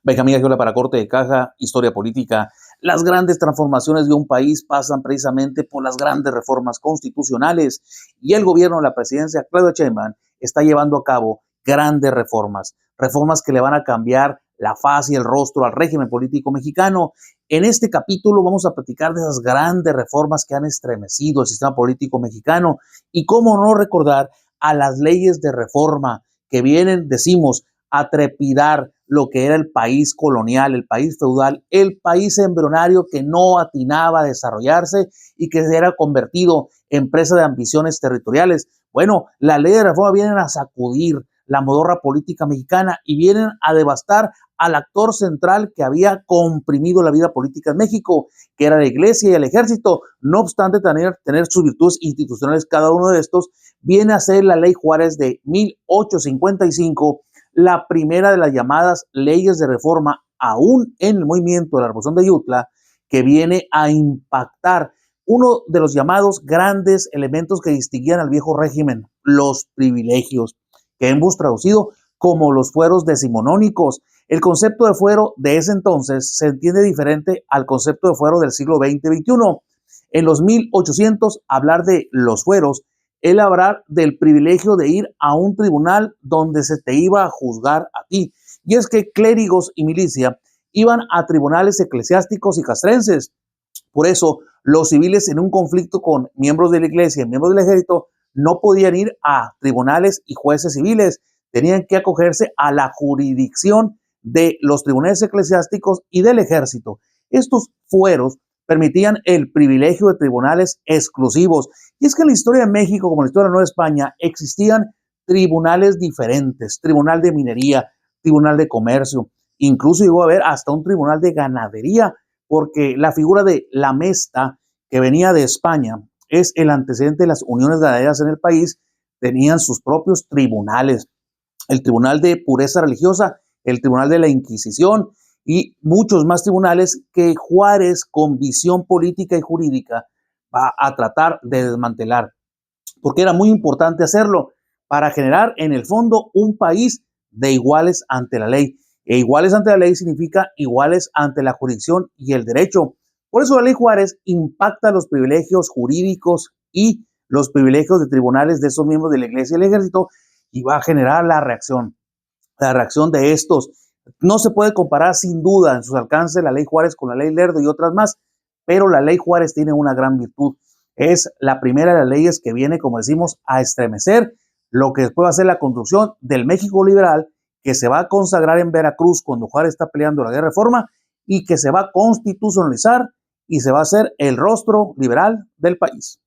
Benjamín Gagiola para Corte de Caja, Historia Política. Las grandes transformaciones de un país pasan precisamente por las grandes reformas constitucionales y el gobierno de la presidencia Claudia Sheinbaum está llevando a cabo grandes reformas, reformas que le van a cambiar la faz y el rostro al régimen político mexicano. En este capítulo vamos a platicar de esas grandes reformas que han estremecido el sistema político mexicano y cómo no recordar a las leyes de reforma que vienen, decimos, a trepidar lo que era el país colonial, el país feudal, el país embrionario que no atinaba a desarrollarse y que se era convertido en presa de ambiciones territoriales. Bueno, la ley de reforma vienen a sacudir la modorra política mexicana y vienen a devastar al actor central que había comprimido la vida política en México, que era la iglesia y el ejército. No obstante tener sus virtudes institucionales cada uno de estos, viene a ser la ley Juárez de 1855, la primera de las llamadas leyes de reforma, aún en el movimiento de la Revolución de Ayutla, que viene a impactar uno de los llamados grandes elementos que distinguían al viejo régimen, los privilegios, que hemos traducido como los fueros decimonónicos. El concepto de fuero de ese entonces se entiende diferente al concepto de fuero del siglo XX-XXI. En los 1800, hablar de los fueros el hablar del privilegio de ir a un tribunal donde se te iba a juzgar a ti. Y es que clérigos y milicia iban a tribunales eclesiásticos y castrenses. Por eso, los civiles en un conflicto con miembros de la iglesia y miembros del ejército no podían ir a tribunales y jueces civiles. Tenían que acogerse a la jurisdicción de los tribunales eclesiásticos y del ejército. Estos fueros permitían el privilegio de tribunales exclusivos. Y es que en la historia de México, como en la historia de Nueva España, existían tribunales diferentes, tribunal de minería, tribunal de comercio, incluso llegó a haber hasta un tribunal de ganadería, porque la figura de la mesta, que venía de España, es el antecedente de las uniones ganaderas en el país, tenían sus propios tribunales, el tribunal de pureza religiosa, el tribunal de la Inquisición, y muchos más tribunales que Juárez, con visión política y jurídica, va a tratar de desmantelar, porque era muy importante hacerlo para generar en el fondo un país de iguales ante la ley. E iguales ante la ley significa iguales ante la jurisdicción y el derecho. Por eso la ley Juárez impacta los privilegios jurídicos y los privilegios de tribunales de esos miembros de la iglesia y el ejército y va a generar la reacción de estos. No se puede comparar sin duda en sus alcances la ley Juárez con la ley Lerdo y otras más, pero la ley Juárez tiene una gran virtud. Es la primera de las leyes que viene, como decimos, a estremecer lo que después va a ser la construcción del México liberal, que se va a consagrar en Veracruz cuando Juárez está peleando la guerra de reforma y que se va a constitucionalizar y se va a hacer el rostro liberal del país.